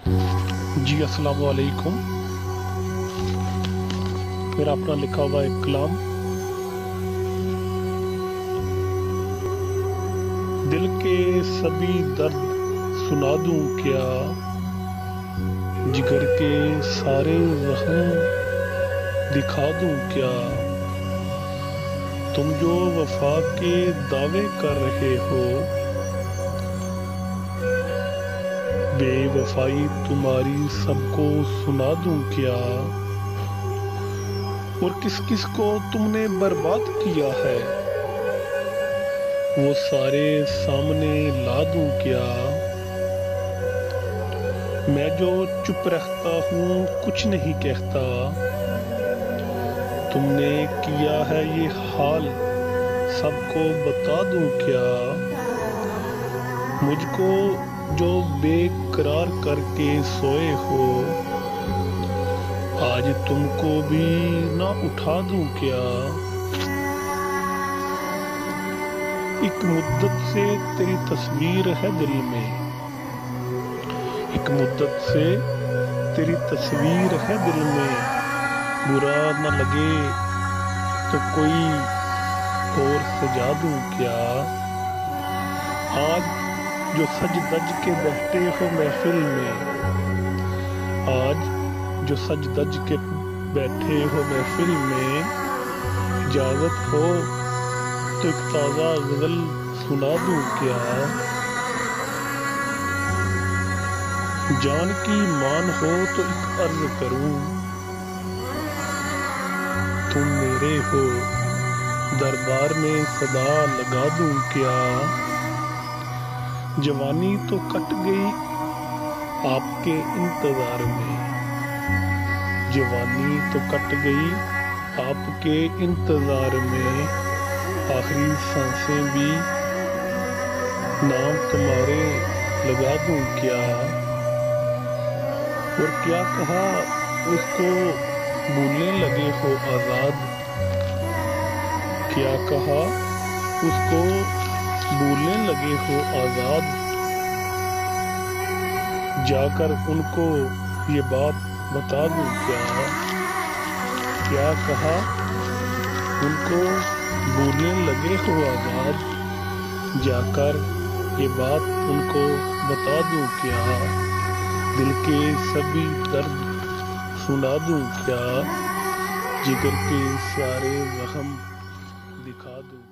جی السلام علیکم۔ میرا اپنا لکھا ہوا ایک کلام، دل کے سبھی درد سنا دوں کیا، جگر کے سارے زخم دکھا دوں کیا، تم جو وفا کے دعوے کر رہے ہو، بے وفائی تمہاری سب کو سنا دوں کیا، اور کس کس کو تم نے برباد کیا ہے وہ سارے سامنے لا دوں کیا، میں جو چپ رہتا ہوں کچھ نہیں کہتا، تم نے کیا ہے یہ حال سب کو بتا دوں کیا، مجھ کو جو بے قرار کر کے سوئے ہو، آج تم کو بھی نہ اٹھا دوں کیا، ایک مدت سے تیری تصویر ہے دل میں، ایک مدت سے تیری تصویر ہے دل میں، برا نہ لگے تو کوئی اور سجا دوں کیا، آج جو سج دج کے بیٹھے ہو محفل میں، آج جو سج دج کے بیٹھے ہو محفل میں، اجازت ہو تو ایک تازہ غزل سنا دوں کیا، جان کی مان ہو تو ایک عرض کروں، تم میرے ہو دربار میں صدا لگا دوں کیا، جوانی تو کٹ گئی آپ کے انتظار میں، جوانی تو کٹ گئی آپ کے انتظار میں، آخری سانسیں بھی نام تمہارے لگا دوں کیا، اور کیا کہا اس کو بھولنے لگے ہو آزاد، کیا کہا اس کو بھولنے لگے ہو آزاد، جا کر ان کو یہ بات بتا دوں کیا کہا ان کو بھولنے لگے ہو آزاد، جا کر یہ بات ان کو بتا دوں کیا، دل کے سبھی درد سنا دوں کیا، جگر کے سارے زخم دکھا دوں۔